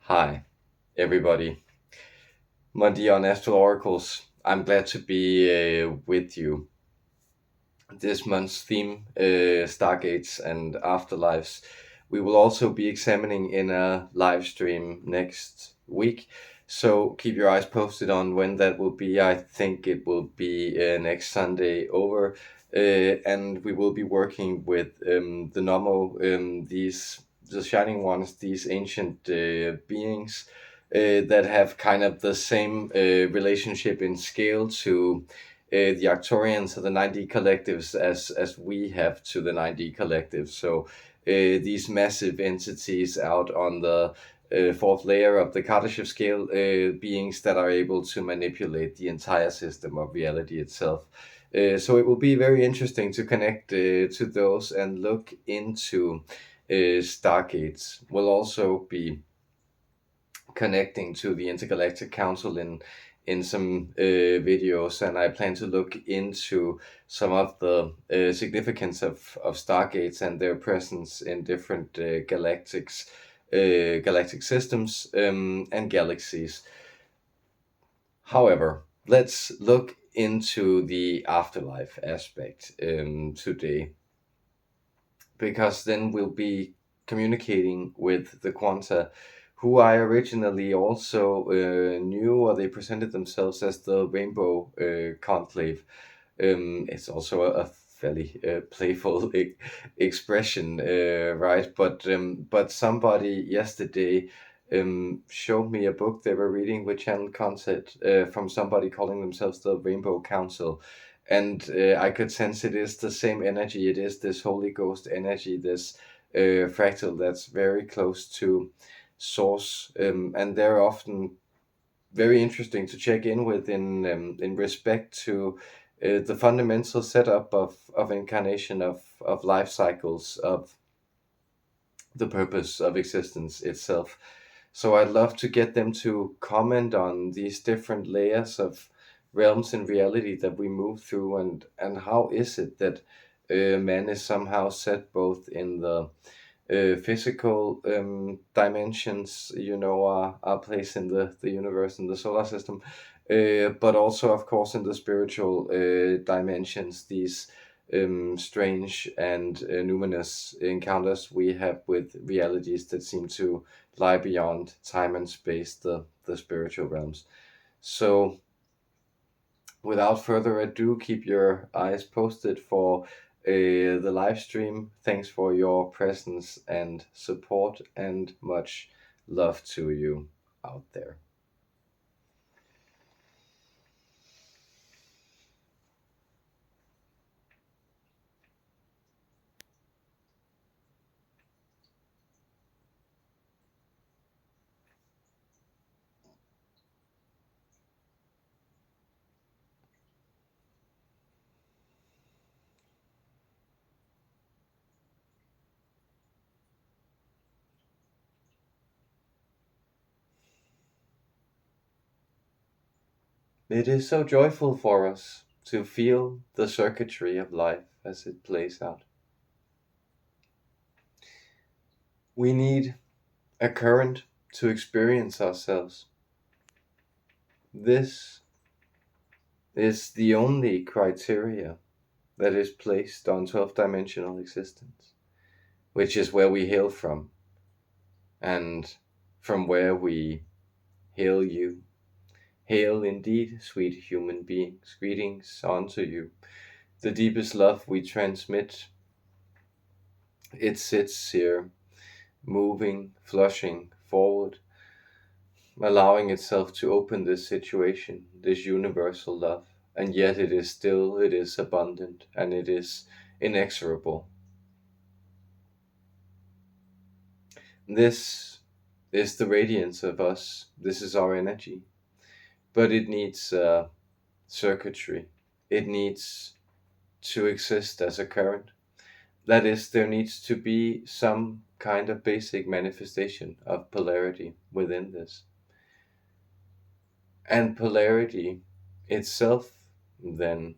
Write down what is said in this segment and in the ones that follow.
Hi, everybody. Monday on Astral Oracles. I'm glad to be with you. This month's theme, Stargates and Afterlives. We will also be examining in a live stream next week. So keep your eyes posted on when that will be. I think it will be next Sunday over. And we will be working with the Nomo, the Shining Ones, these ancient beings that have kind of the same relationship in scale to the Arcturians or the 9D collectives as we have to the 9D collective. So these massive entities out on the fourth layer of the Kardashev scale, beings that are able to manipulate the entire system of reality itself. So it will be very interesting to connect to those and look into stargates. We'll also be connecting to the Intergalactic Council in some videos, and I plan to look into some of the significance of stargates and their presence in different galactic systems and galaxies. However, let's look into the afterlife aspect today, because then we'll be communicating with the Quanta, who I originally also knew, or they presented themselves as the Rainbow Conclave. It's also a fairly playful expression, right? But somebody yesterday showed me a book they were reading with channel concept from somebody calling themselves the Rainbow Council, and I could sense it is the same energy. It is this Holy Ghost energy, this fractal that's very close to source, and they're often very interesting to check in with in respect to the fundamental setup of incarnation, of life cycles, of the purpose of existence itself. So I'd love to get them to comment on these different layers of realms and reality that we move through, and how is it that man is somehow set both in the physical dimensions, our place in the universe and the solar system, but also, of course, in the spiritual dimensions, these strange and numinous encounters we have with realities that seem to lie beyond time and space, the spiritual realms. So, without further ado, keep your eyes posted for the live stream. Thanks for your presence and support, and much love to you out there. It is so joyful for us to feel the circuitry of life as it plays out. We need a current to experience ourselves. This is the only criteria that is placed on 12-dimensional existence, which is where we hail from, and from where we hail you. Hail indeed, sweet human beings, greetings unto you. The deepest love we transmit, it sits here, moving, flushing forward, allowing itself to open this situation, this universal love, and yet it is abundant, and it is inexorable. This is the radiance of us, this is our energy, but it needs circuitry. It needs to exist as a current. That is, there needs to be some kind of basic manifestation of polarity within this. And polarity itself, then,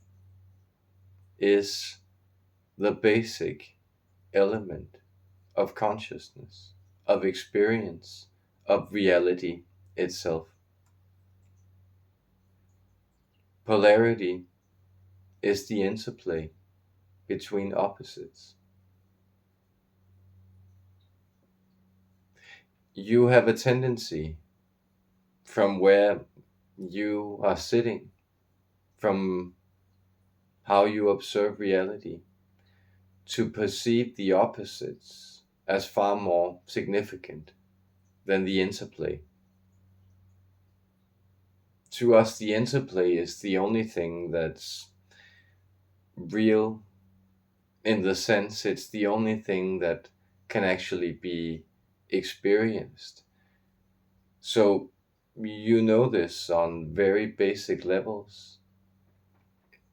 is the basic element of consciousness, of experience, of reality itself. Polarity is the interplay between opposites. You have a tendency from where you are sitting, from how you observe reality, to perceive the opposites as far more significant than the interplay. To us, the interplay is the only thing that's real, in the sense it's the only thing that can actually be experienced. So you know this on very basic levels,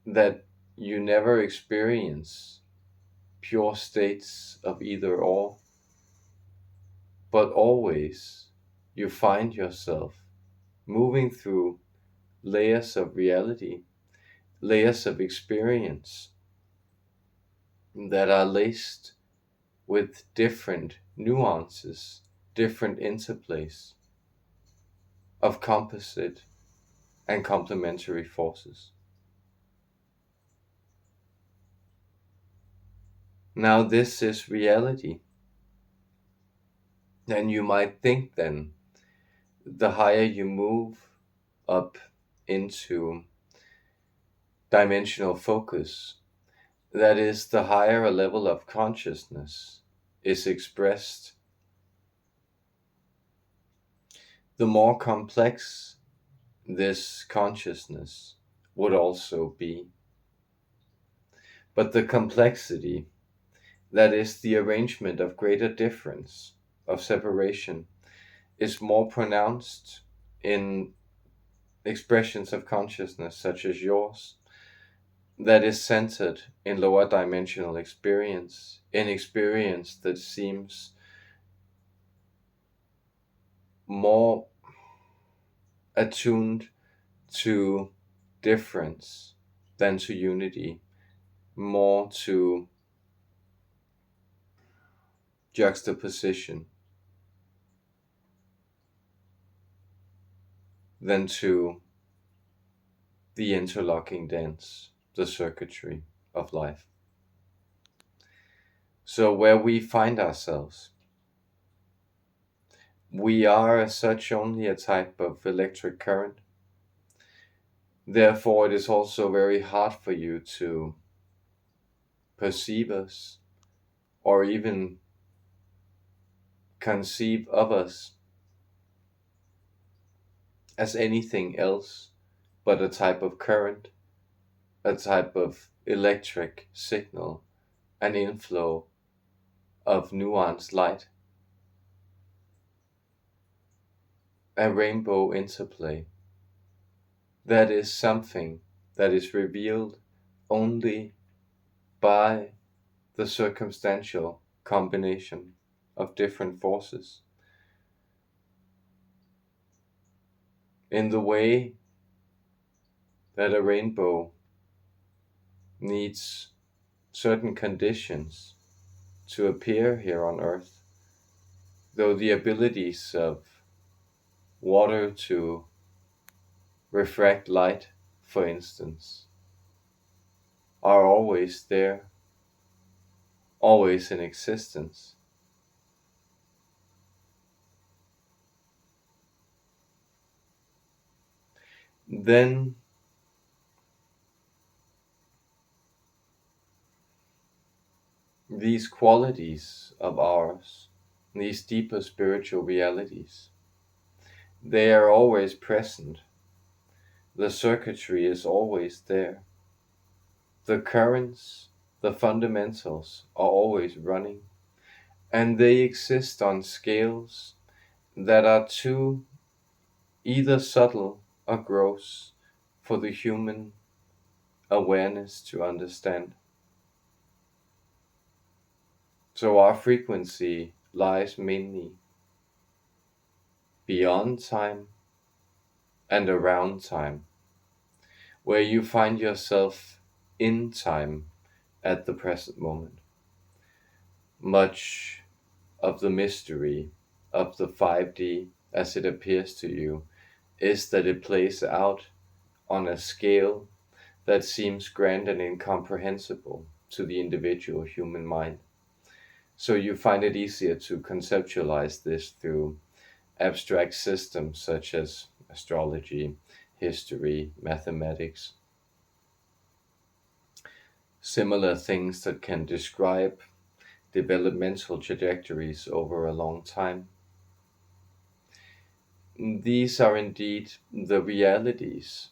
that you never experience pure states of either or, but always you find yourself moving through layers of reality, layers of experience that are laced with different nuances, different interplays of composite and complementary forces. Now, this is reality. And you might think then, the higher you move up into dimensional focus, that is, the higher a level of consciousness is expressed, the more complex this consciousness would also be. But the complexity, that is, the arrangement of greater difference, of separation, is more pronounced in expressions of consciousness such as yours, that is centered in lower dimensional experience, in experience that seems more attuned to difference than to unity, more to juxtaposition than to the interlocking dance, the circuitry of life. So where we find ourselves, we are as such only a type of electric current. Therefore, it is also very hard for you to perceive us or even conceive of us as anything else but a type of current, a type of electric signal, an inflow of nuanced light, a rainbow interplay. That is something that is revealed only by the circumstantial combination of different forces. In the way that a rainbow needs certain conditions to appear here on Earth, though the abilities of water to refract light, for instance, are always there, always in existence, then these qualities of ours, these deeper spiritual realities, they are always present. The circuitry is always there. The currents, the fundamentals are always running, and they exist on scales that are too either subtle or gross for the human awareness to understand. So our frequency lies mainly beyond time and around time, where you find yourself in time at the present moment. Much of the mystery of the 5D as it appears to you is that it plays out on a scale that seems grand and incomprehensible to the individual human mind. So you find it easier to conceptualize this through abstract systems such as astrology, history, mathematics, similar things that can describe developmental trajectories over a long time. These are indeed the realities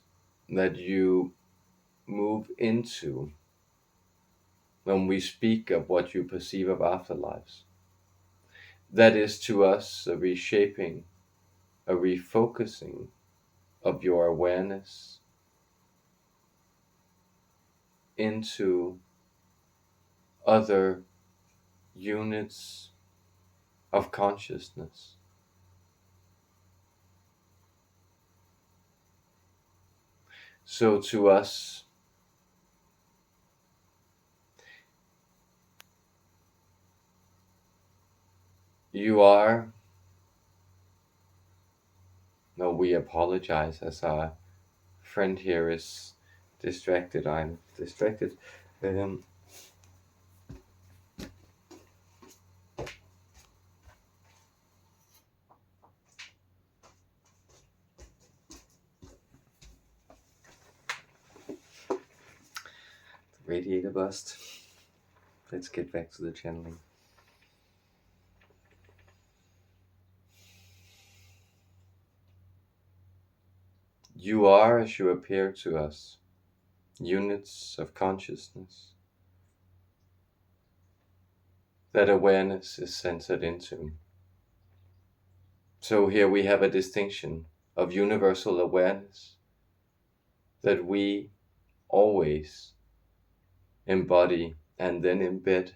that you move into when we speak of what you perceive of afterlives. That is to us a reshaping, a refocusing of your awareness into other units of consciousness. So to us, you are, no, we apologize as our friend here is distracted. I'm distracted. Um, Radiator bust. Let's get back to the channeling. You are as you appear to us, units of consciousness that awareness is centered into. So here we have a distinction of universal awareness that we always embody and then embed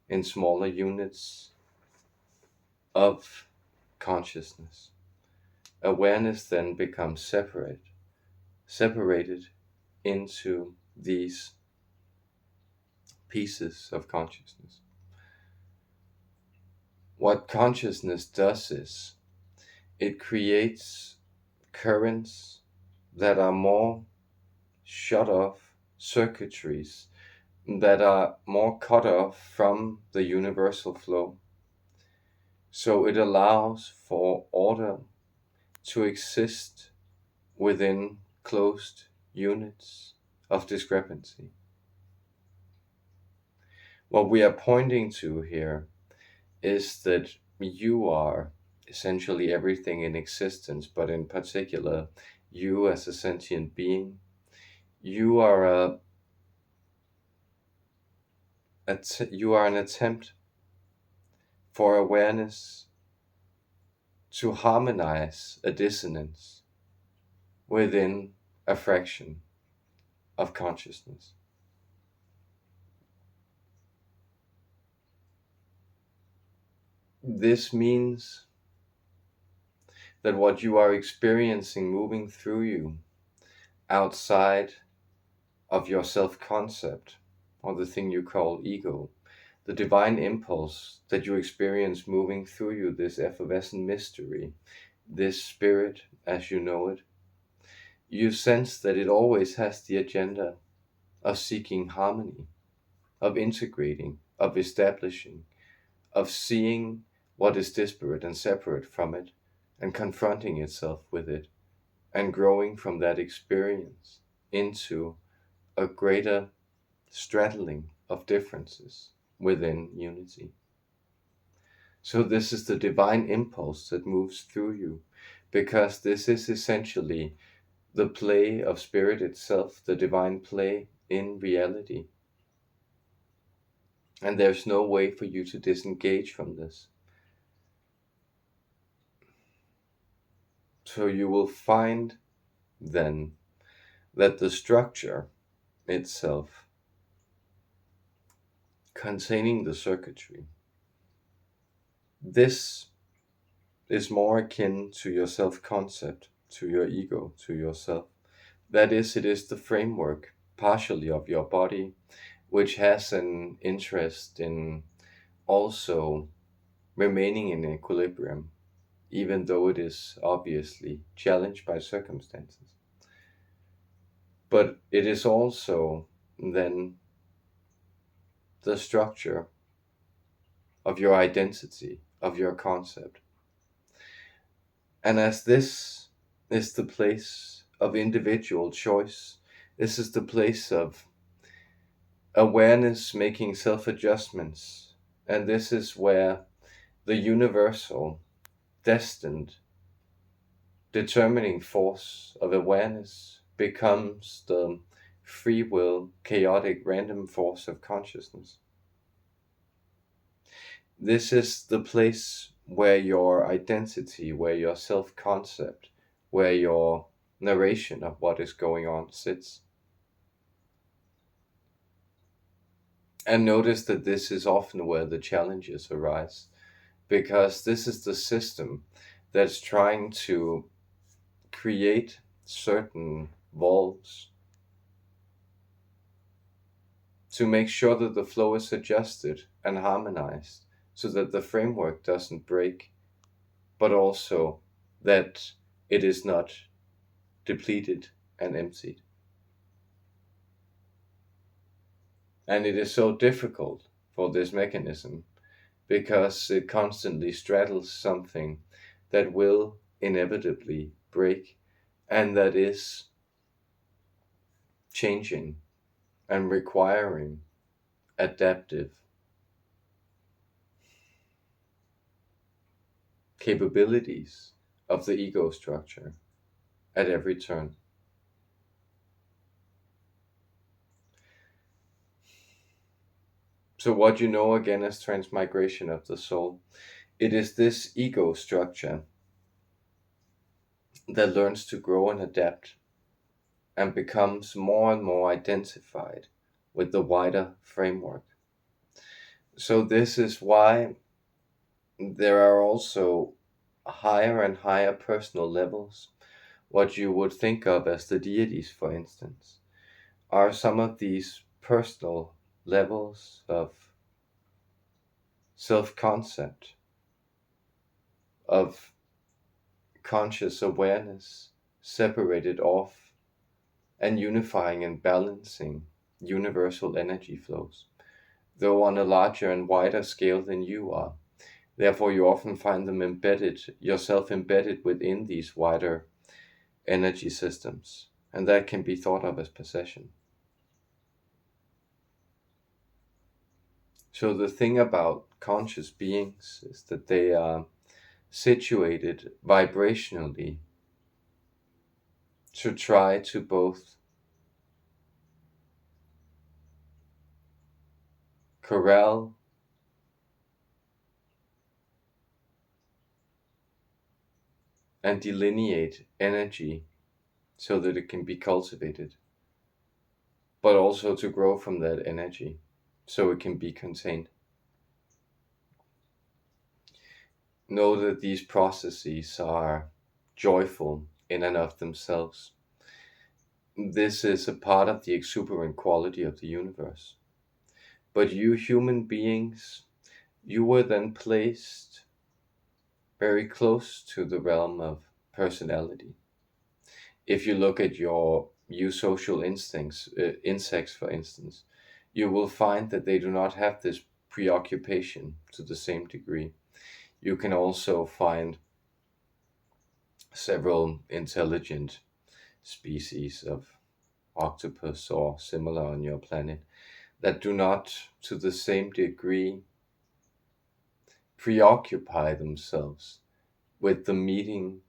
in smaller units of consciousness. Awareness then becomes separated into these pieces of consciousness. What consciousness does is it creates currents that are more shut off, circuitries that are more cut off from the universal flow. So it allows for order to exist within closed units of discrepancy. What we are pointing to here is that you are essentially everything in existence, but in particular, you as a sentient being, you are you are an attempt for awareness to harmonize a dissonance within a fraction of consciousness. This means that what you are experiencing moving through you outside of your self-concept, or the thing you call ego, the divine impulse that you experience moving through you, this effervescent mystery, this spirit as you know it, you sense that it always has the agenda of seeking harmony, of integrating, of establishing, of seeing what is disparate and separate from it, and confronting itself with it, and growing from that experience into a greater straddling of differences within unity. So this is the divine impulse that moves through you, because this is essentially the play of spirit itself, the divine play in reality. And there's no way for you to disengage from this. So you will find then that the structure itself, containing the circuitry, this is more akin to your self-concept, to your ego, to yourself. That is, it is the framework, partially of your body, which has an interest in also remaining in equilibrium, even though it is obviously challenged by circumstances. But it is also then the structure of your identity, of your concept. And as this is the place of individual choice, this is the place of awareness making self adjustments, and this is where the universal, destined, determining force of awareness becomes the free will, chaotic, random force of consciousness. This is the place where your identity, where your self concept, where your narration of what is going on sits. And notice that this is often where the challenges arise, because this is the system that's trying to create certain walls to make sure that the flow is adjusted and harmonized so that the framework doesn't break, but also that it is not depleted and emptied. And it is so difficult for this mechanism because it constantly straddles something that will inevitably break and that is changing and requiring adaptive capabilities of the ego structure at every turn. So what you know again as transmigration of the soul, it is this ego structure that learns to grow and adapt and becomes more and more identified with the wider framework. So this is why there are also higher and higher personal levels. What you would think of as the deities, for instance, are some of these personal levels of self-concept, of conscious awareness, separated off and unifying and balancing universal energy flows, though on a larger and wider scale than you are. Therefore, you often find them yourself embedded within these wider energy systems, and that can be thought of as possession. So the thing about conscious beings is that they are situated vibrationally to try to both corral and delineate energy so that it can be cultivated, but also to grow from that energy so it can be contained. Know that these processes are joyful in and of themselves. This is a part of the exuberant quality of the universe. But you human beings, you were then placed very close to the realm of personality. If you look at your eusocial instincts, insects for instance, you will find that they do not have this preoccupation to the same degree. You can also find several intelligent species of octopus or similar on your planet that do not to the same degree preoccupy themselves with the meeting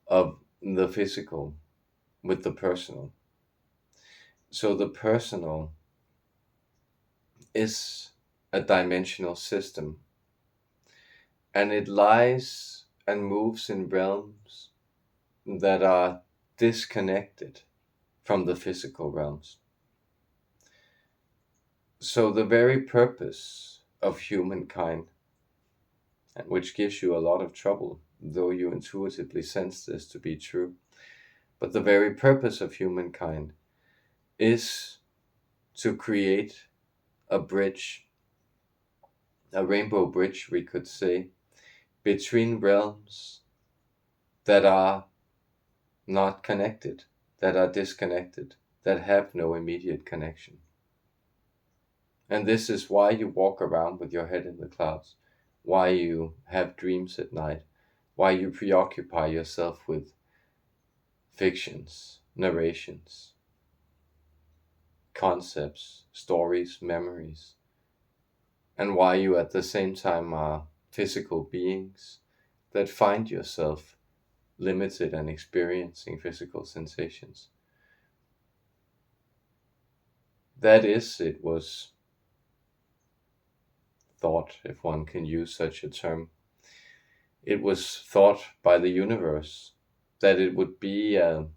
of the physical with the personal. So the personal is a dimensional system, and it lies and moves in realms that are disconnected from the physical realms. So the very purpose of humankind, and which gives you a lot of trouble, though you intuitively sense this to be true, but the very purpose of humankind is to create a bridge, a rainbow bridge, we could say, between realms that are not connected, that are disconnected, that have no immediate connection. And this is why you walk around with your head in the clouds, why you have dreams at night, why you preoccupy yourself with fictions, narrations, concepts, stories, memories, and why you at the same time are physical beings that find yourself limited and experiencing physical sensations. That is, it was thought, if one can use such a term, it was thought by the universe that it would be a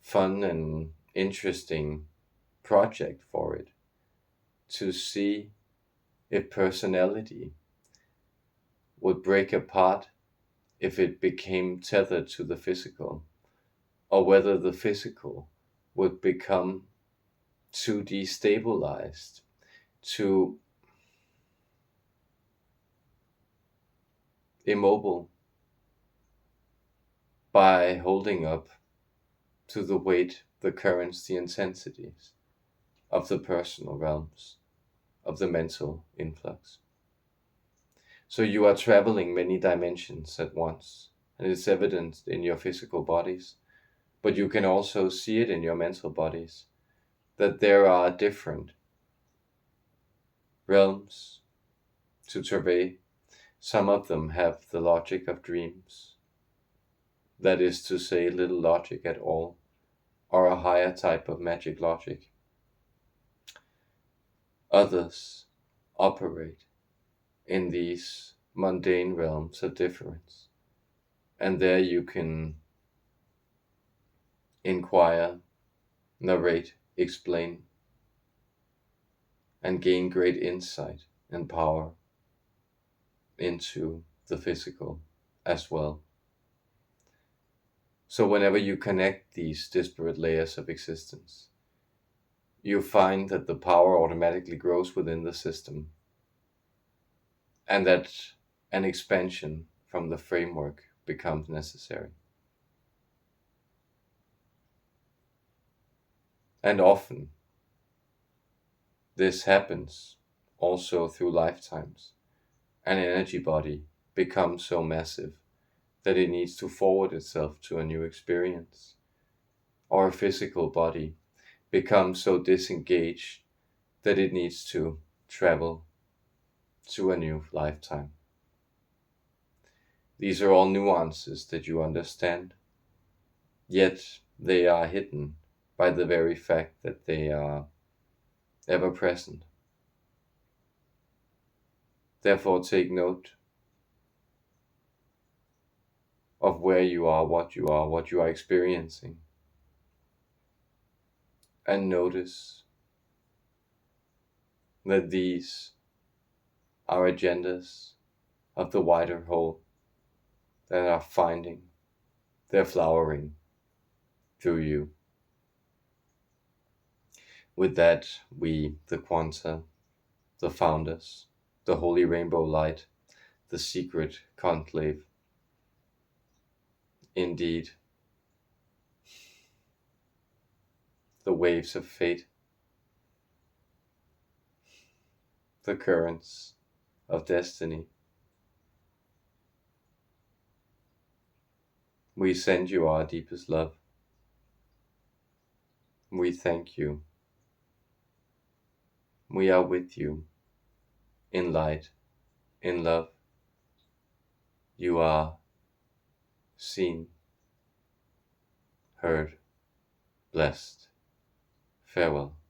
fun and interesting project for it to see if personality would break apart if it became tethered to the physical, or whether the physical would become too destabilized, too immobile by holding up to the weight, the currents, the intensities of the personal realms, of the mental influx. So you are traveling many dimensions at once, and it's evident in your physical bodies, but you can also see it in your mental bodies, that there are different realms to survey. Some of them have the logic of dreams, that is to say, little logic at all, or a higher type of magic logic. Others operate in these mundane realms of difference, and there you can inquire, narrate, explain, and gain great insight and power into the physical as well. So whenever you connect these disparate layers of existence, you find that the power automatically grows within the system, and that an expansion from the framework becomes necessary. And often this happens also through lifetimes. An energy body becomes so massive that it needs to forward itself to a new experience, or a physical body becomes so disengaged that it needs to travel to a new lifetime. These are all nuances that you understand, yet they are hidden by the very fact that they are ever present. Therefore, take note of where you are, what you are experiencing, and notice that these are agendas of the wider whole that are finding their flowering through you. With that, we, the Quanta, the founders, the Holy Rainbow Light, the secret conclave, indeed, the waves of fate, the currents of destiny, we send you our deepest love. We thank you. We are with you in light, in love. You are seen, heard, blessed. Farewell.